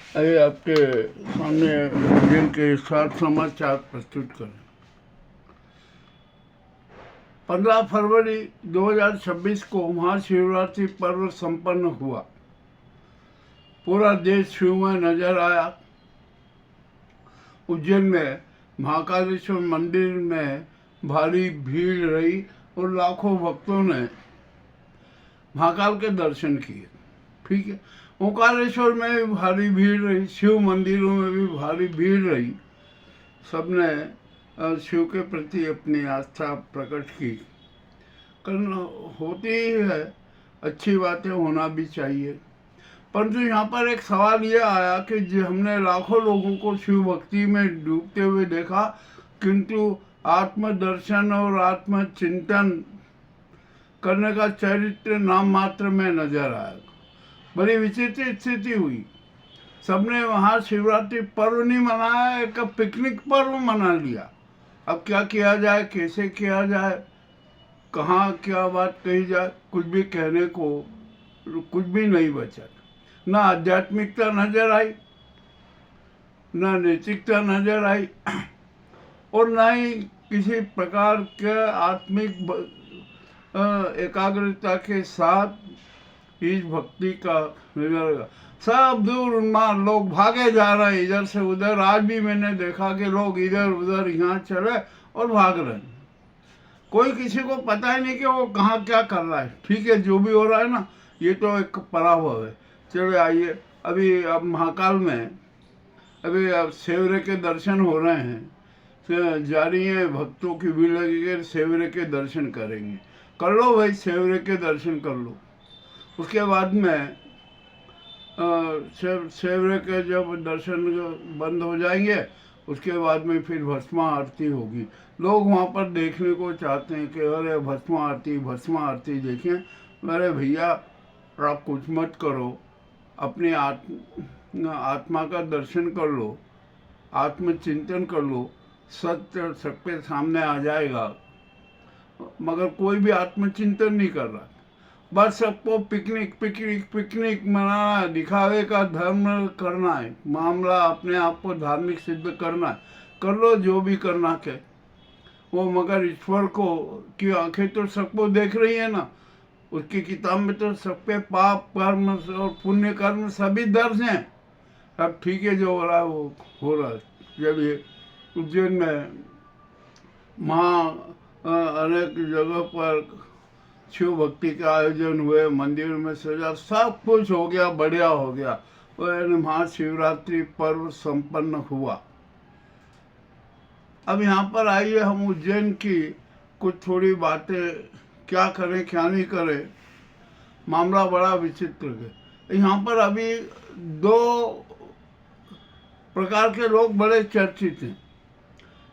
अरे आपके सामने उज्जैन के 7 समाचार प्रस्तुत करें। 15 फरवरी 2026 को महाशिवरात्रि पर्व संपन्न हुआ। पूरा देश शिवमय नजर आया। उज्जैन में महाकालेश्वर मंदिर में भारी भीड़ रही और लाखों भक्तों ने महाकाल के दर्शन किए। ठीक है, ओंकारेश्वर में भी भारी भीड़ रही, शिव मंदिरों में भी भारी भीड़ रही। सबने शिव के प्रति अपनी आस्था प्रकट की। करना होती ही है, अच्छी बातें होना भी चाहिए। परंतु यहाँ पर एक सवाल ये आया कि हमने लाखों लोगों को शिव भक्ति में डूबते हुए देखा, किंतु आत्मदर्शन और आत्मचिंतन करने का चरित्र नाम मात्र में नजर आया। बड़ी विचित्र स्थिति हुई। सबने वहाँ शिवरात्रि पर्व नहीं मनाया, एक पिकनिक पर्व मना लिया। अब क्या किया जाए, कैसे किया जाए, कहाँ क्या बात कही जाए, कुछ भी कहने को कुछ भी नहीं बचा। ना आध्यात्मिकता नजर आई, ना नैतिकता नजर आई, और ना ही किसी प्रकार के आत्मिक एकाग्रता के साथ इस भक्ति का नजर। सब दूर उन्माद लोग भागे जा रहे हैं इधर से उधर। आज भी मैंने देखा कि लोग इधर उधर यहाँ चले और भाग रहे हैं। कोई किसी को पता ही नहीं कि वो कहाँ क्या कर रहा है। ठीक है, जो भी हो रहा है ना, ये तो एक पराभव है। चलो आइए, अभी अब महाकाल में अभी अब सेवरे के दर्शन हो रहे हैं, जारी है, भक्तों की भीड़ लगेगी, सेवरे के दर्शन करेंगे। कर लो भाई, सेवरे के दर्शन कर लो। उसके बाद में सेवरे के जब दर्शन बंद हो जाएंगे, उसके बाद में फिर भस्म आरती होगी। लोग वहाँ पर देखने को चाहते हैं कि अरे भस्म आरती देखें। अरे भैया, आप कुछ मत करो, अपने आत्मा का दर्शन कर लो, आत्मचिंतन कर लो, सत्य सबके सामने आ जाएगा। मगर कोई भी आत्मचिंतन नहीं कर रहा। बस सबको पिकनिक मनाना है, दिखावे का धर्म करना है, मामला अपने आप को धार्मिक सिद्ध करना है। कर लो जो भी करना के वो, मगर ईश्वर को की आंखें तो सबको देख रही है ना। उसकी किताब में तो सब पे पाप कर्म और पुण्य कर्म सभी दर्ज हैं। अब ठीक है, जो हो रहा है वो हो रहा है। जब ये उज्जैन में अनेक जगह पर शिव भक्ति के आयोजन हुए, मंदिर में सजा, सब कुछ हो गया, बढ़िया हो गया। महाशिवरात्रि पर्व संपन्न हुआ। अब यहाँ पर आइए, हम उज्जैन की कुछ थोड़ी बातें, क्या करें क्या नहीं करें। मामला बड़ा विचित्र है। यहाँ पर अभी 2 प्रकार के लोग बड़े चर्चित हैं।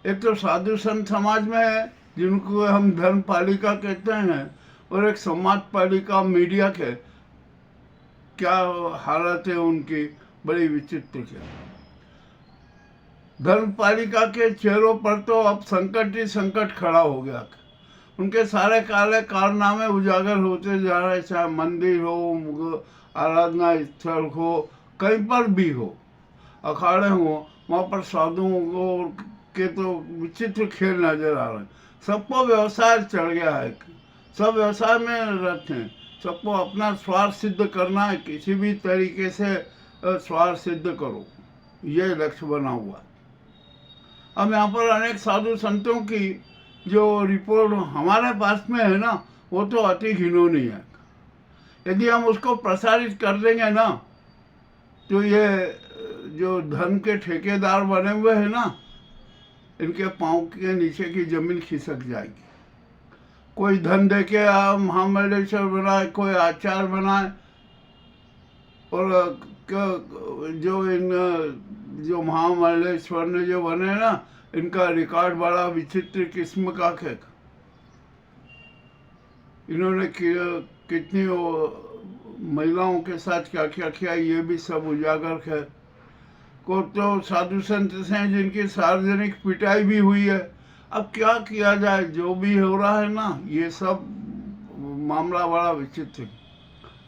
एक तो साधु संत समाज में है, जिनको हम धर्म पालिका कहते हैं, और एक समाज पालिका मीडिया के। क्या हालत है उनकी, बड़ी विचित्र है। धर्म पालिका के चेहरों पर तो अब संकट ही संकट खड़ा हो गया। उनके सारे काले कारनामे उजागर होते जा रहे, चाहे मंदिर हो, आराधना स्थल हो, कहीं पर भी हो, अखाड़े हो, वहाँ पर साधुओं के तो विचित्र खेल नजर आ रहे हैं। सबको व्यवसाय चढ़ गया है, सब व्यवसाय में रत हैं। सबको अपना स्वार्थ सिद्ध करना है, किसी भी तरीके से स्वार्थ सिद्ध करो, ये लक्ष्य बना हुआ। अब यहाँ पर अनेक साधु संतों की जो रिपोर्ट हमारे पास में है ना, वो तो अति घिनौनी है। यदि हम उसको प्रसारित कर देंगे ना, तो ये जो धन के ठेकेदार बने हुए हैं ना, इनके पाँव के नीचे की जमीन खिसक जाएगी। कोई धन दे के महामंडलेश्वर बनाए, कोई आचार बनाए, और जो महामंडलेश्वर ने जो बने ना, इनका रिकॉर्ड बड़ा विचित्र किस्म का है। इन्होंने कितनी महिलाओं के साथ क्या क्या किया, ये भी सब उजागर है। को तो साधु संत हैं जिनकी सार्वजनिक पिटाई भी हुई है। अब क्या किया जाए, जो भी हो रहा है ना, ये सब मामला बड़ा विचित्र है।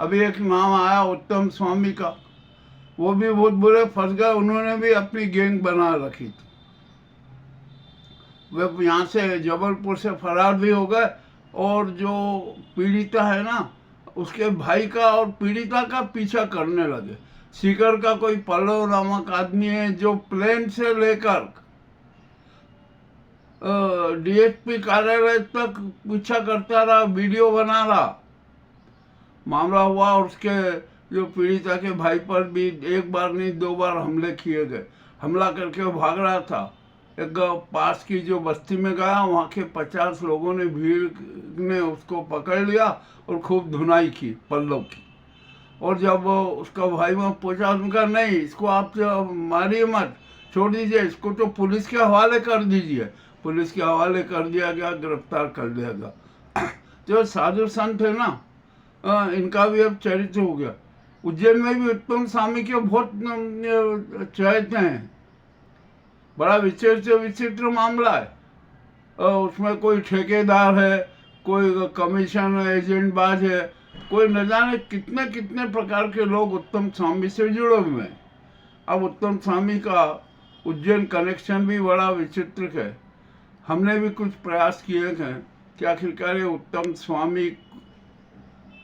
अभी एक नाम आया उत्तम स्वामी का, वो भी बहुत बुरे फंस गए, उन्होंने भी अपनी गैंग बना रखी थी। वे यहाँ से जबलपुर से फरार भी हो गए, और जो पीड़िता है ना, उसके भाई का और पीड़िता का पीछा करने लगे। सीकर का कोई पल्लव नामक आदमी है जो प्लेन से लेकर डीएसपी कार्यालय तक पीछा करता रहा, वीडियो बना रहा। मामला हुआ और उसके जो पीड़िता के भाई पर भी एक बार नहीं 2 बार हमले किए गए। हमला करके वो भाग रहा था। एक पास की जो बस्ती में गया, वहाँ के 50 लोगों ने, भीड़ ने उसको पकड़ लिया और खूब धुनाई की पल्लव की। और जब उसका भाई वहाँ पहुँचा, उनका नहीं, इसको आप मारिए मत, छोड़ दीजिए, इसको तो पुलिस के हवाले कर दीजिए। पुलिस के हवाले कर दिया गया, गिरफ्तार कर दिया गया। जो साधु संत है ना, इनका भी अब चरित्र हो गया। उज्जैन में भी उत्तम स्वामी के बहुत चहेते हैं। बड़ा विचित्र मामला है। उसमें कोई ठेकेदार है, कोई कमीशन एजेंट बाज है, कोई न जाने कितने कितने प्रकार के लोग उत्तम स्वामी से जुड़े हुए हैं। अब उत्तम स्वामी का उज्जैन कनेक्शन भी बड़ा विचित्र है। हमने भी कुछ प्रयास किए हैं कि आखिरकार ये उत्तम स्वामी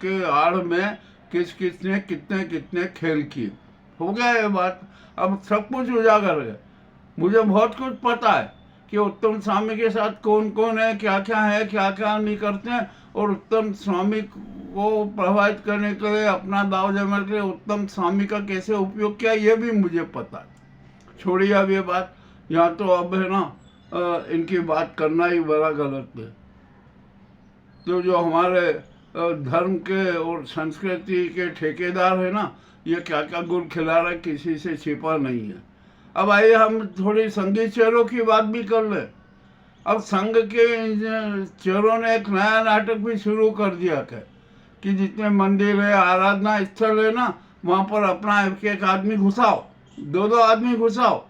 के आड़ में किस किस ने कितने कितने खेल किए। हो गया ये बात, अब सब कुछ उजागर है। मुझे बहुत कुछ पता है कि उत्तम स्वामी के साथ कौन कौन है, क्या क्या नहीं करते हैं, और उत्तम स्वामी को प्रभावित करने के लिए, अपना दाव जमाने के लिए उत्तम स्वामी का कैसे उपयोग किया, ये भी मुझे पता है। छोड़िए अब ये बात, यहाँ तो अब है ना, इनकी बात करना ही बड़ा गलत है। तो जो हमारे धर्म के और संस्कृति के ठेकेदार है ना, ये क्या क्या गुड़ खिला रहे, किसी से छिपा नहीं है। अब आइए हम थोड़ी संगीत चेहरों की बात भी कर ले। अब संघ के चेहरों ने एक नया नाटक भी शुरू कर दिया है कि जितने मंदिर है, आराधना स्थल है ना, वहाँ पर अपना एक आदमी घुसाओ, 2 आदमी घुसाओ,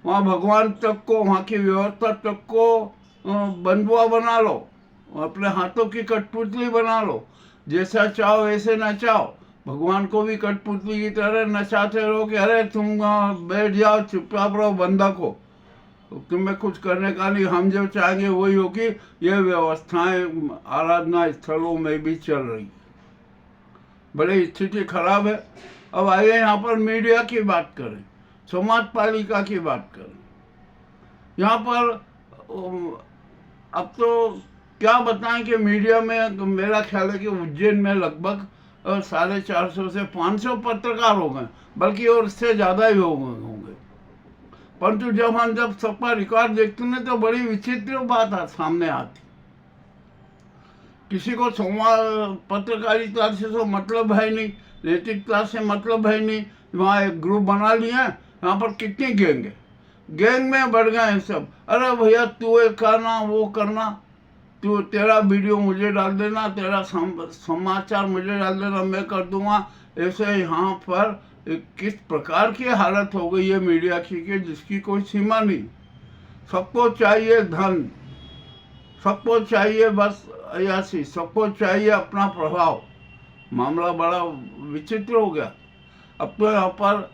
वहाँ भगवान तक को, वहाँ की व्यवस्था तक को बंधुआ बना लो, अपने हाथों की कठपुतली बना लो, जैसा चाहो वैसे नचाओ। भगवान को भी कठपुतली की तरह नचाते रहो कि अरे तुम बैठ जाओ, चुपचाप रहो, बंधक हो, तुम्हें कुछ करने का नहीं, हम जो चाहेंगे वही होगी। ये व्यवस्थाएं आराधना स्थलों में भी चल रही है। बड़ी स्थिति खराब है। अब आइए यहाँ पर मीडिया की बात करें, समाज पालिका की बात करें। यहाँ पर अब तो क्या बताएं कि मीडिया में मेरा ख्याल है कि उज्जैन में लगभग 450 से 500 पत्रकार हो गए, बल्कि और इससे ज़्यादा ही होंगे। परंतु जब सबका रिकॉर्ड देखते हैं तो बड़ी विचित्र बात सामने आती। किसी को पत्रकारिता से तो मतलब है नहीं, नैतिकता से मतलब है नहीं। वहाँ एक ग्रुप बना लिया है, यहाँ पर कितनी गैंग में बढ़ गए हैं सब। अरे भैया तू ये करना, वो करना, तू तेरा वीडियो मुझे डाल देना, तेरा समाचार मुझे डाल देना, मैं कर दूंगा। ऐसे यहाँ पर किस प्रकार की हालत हो गई है मीडिया की कि जिसकी कोई सीमा नहीं। सबको चाहिए धन, सबको चाहिए बस अयासी, सबको चाहिए अपना प्रभाव। मामला बड़ा विचित्र हो गया। अब तो यहाँ पर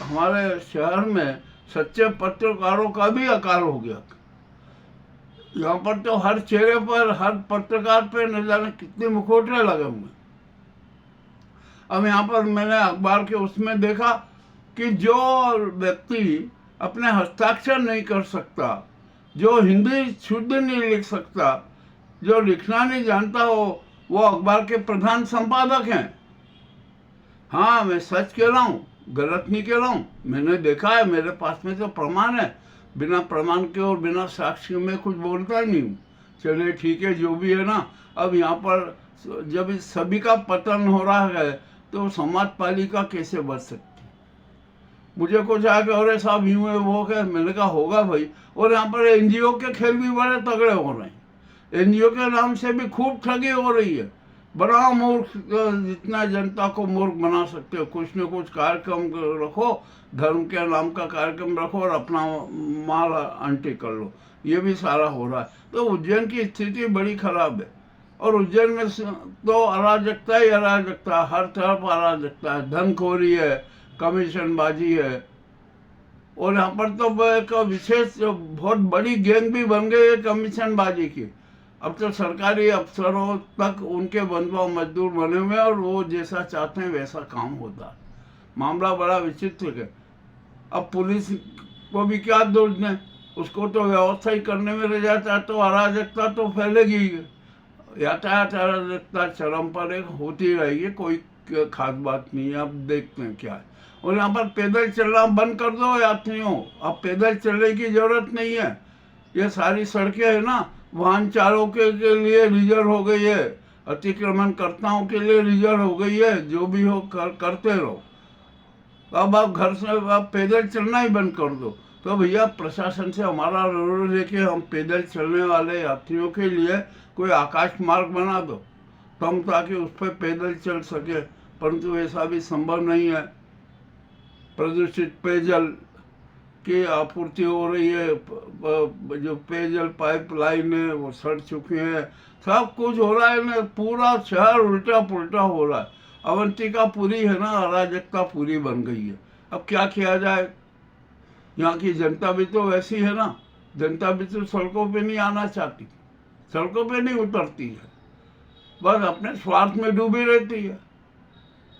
हमारे शहर में सच्चे पत्रकारों का भी अकाल हो गया। यहाँ पर तो हर चेहरे पर, हर पत्रकार पे न जाने कितने मुखौटे लगे हुए। अब यहाँ पर मैंने अखबार के उसमें देखा कि जो व्यक्ति अपने हस्ताक्षर नहीं कर सकता, जो हिंदी शुद्ध नहीं लिख सकता, जो लिखना नहीं जानता हो, वो अखबार के प्रधान संपादक हैं। हाँ, मैं सच कह रहा हूँ, गलत नहीं कह रहा हूँ। मैंने देखा है, मेरे पास में तो प्रमाण है। बिना प्रमाण के और बिना साक्ष्य में कुछ बोलता ही नहीं हूँ। चलिए ठीक है, जो भी है ना। अब यहाँ पर जब इस सभी का पतन हो रहा है तो समाज पालिका कैसे बच सकती? मुझे कुछ आके अरे साहब यूँ है वो है, मैंने कहा होगा भाई। और यहाँ पर एनजीओ के खेल भी बड़े तगड़े हो रहे हैं। एनजीओ के नाम से भी खूब ठगी हो रही है। बड़ा मूर्ख, जितना जनता को मूर्ख बना सकते हो। कुछ न कुछ कार्यक्रम रखो, धर्म के नाम का कार्यक्रम रखो और अपना माल आंटी कर लो। ये भी सारा हो रहा है। तो उज्जैन की स्थिति बड़ी खराब है। और उज्जैन में तो अराजकता ही अराजकता, हर तरफ अराजकता है। धनखोरी है, कमीशनबाजी है। और यहाँ पर तो एक विशेष बहुत बड़ी गैंग भी बन गई है कमीशनबाजी की। अब तो सरकारी अफसरों तक उनके बंधुआ मजदूर बने हुए हैं और वो जैसा चाहते हैं वैसा काम होता है। मामला बड़ा विचित्र है। अब पुलिस को भी क्या दोष दें, उसको तो व्यवस्था ही करने में रह जाता है, तो अराजकता तो फैलेगी ही। यातायात अराजकता चरम पर एक होती रहेगी, कोई खास बात नहीं है। अब देखते हैं क्या है। और यहाँ पर पैदल चलना बंद कर दो यात्रियों, अब पैदल चलने की जरूरत नहीं है। ये सारी सड़कें है ना, वाहन चालकों के लिए रिजर्व हो गई है, अतिक्रमणकर्ताओं के लिए रिजर्व हो गई है। जो भी हो करते रहो। अब आप घर से आप पैदल चलना ही बंद कर दो। तो भैया प्रशासन से हमारा अनुरोध है कि हम पैदल चलने वाले यात्रियों के लिए कोई आकाश मार्ग बना दो, तम ताकि उस पर पैदल चल सके। परंतु ऐसा भी संभव नहीं है। प्रदूषित पेयजल की आपूर्ति हो रही है, जो पेयजल पाइपलाइन है वो सड़ चुकी है, सब कुछ हो रहा है ना, पूरा शहर उल्टा पुल्टा हो रहा है। अवंतिकापुरी है ना, अराजकता पूरी बन गई है। अब क्या किया जाए। यहाँ की जनता भी तो वैसी है ना, जनता भी तो सड़कों पे नहीं आना चाहती, सड़कों पे नहीं उतरती है, बस अपने स्वार्थ में डूबी रहती है।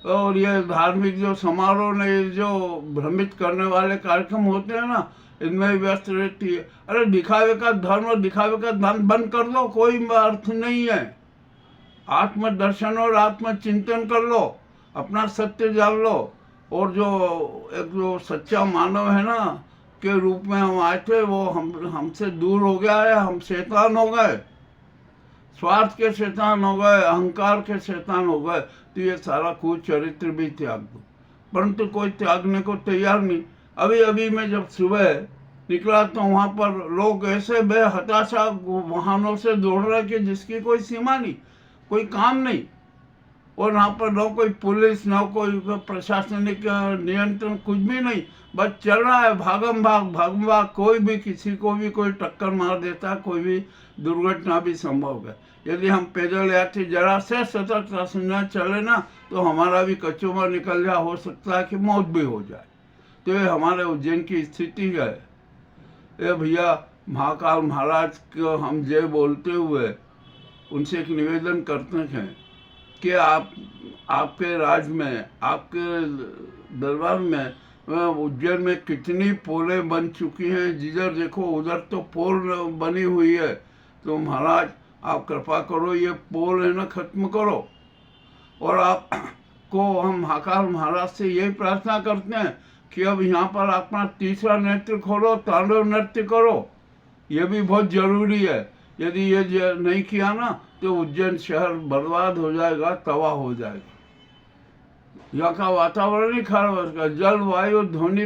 और ये धार्मिक जो समारोह ने जो भ्रमित करने वाले कार्यक्रम होते हैं ना, इनमें व्यस्त रहती है। अरे दिखावे का धर्म और दिखावे का धन बंद कर दो, कोई अर्थ नहीं है। आत्मदर्शन और आत्मचिंतन कर लो, अपना सत्य जान लो। और जो सच्चा मानव है ना के रूप में हम आए थे, वो हमसे दूर हो गया है। हम शैतान हो गए, स्वार्थ के शैतान हो गए, अहंकार के शैतान हो गए। तो ये सारा कुछ चरित्र भी त्याग दो, परंतु कोई त्यागने को तैयार नहीं। अभी अभी मैं जब सुबह निकला तो वहाँ पर लोग ऐसे बेहताशा वाहनों से दौड़ रहे कि जिसकी कोई सीमा नहीं, कोई काम नहीं। और यहाँ पर न कोई पुलिस, न कोई प्रशासनिक नियंत्रण, कुछ भी नहीं। बस चल रहा है भागम भाग। कोई भी किसी को भी कोई टक्कर मार देता है, कोई भी दुर्घटना भी संभव है। यदि हम पैदल यात्री जरा से सतर्कता से न चले ना, तो हमारा भी कचूमर निकल जाए, हो सकता है कि मौत भी हो जाए। तो ये हमारे उज्जैन की स्थिति है। ये भैया महाकाल महाराज को हम जय बोलते हुए उनसे एक निवेदन करते हैं कि आपके राज में, आपके दरबार में, उज्जैन में कितनी पोलें बन चुकी हैं। जिधर देखो उधर तो पोल बनी हुई है। तो महाराज आप कृपा करो, ये पोल है ना खत्म करो। और आपको हम महाकाल महाराज से यही प्रार्थना करते हैं कि अब यहाँ पर अपना तीसरा नृत्य खोलो, तांडव नृत्य करो। ये भी बहुत जरूरी है। यदि ये नहीं किया ना तो उज्जैन शहर बर्बाद हो जाएगा, तबाह हो जाएगा। यहाँ का वातावरण ही खराब होगा, जल वायु ध्वनि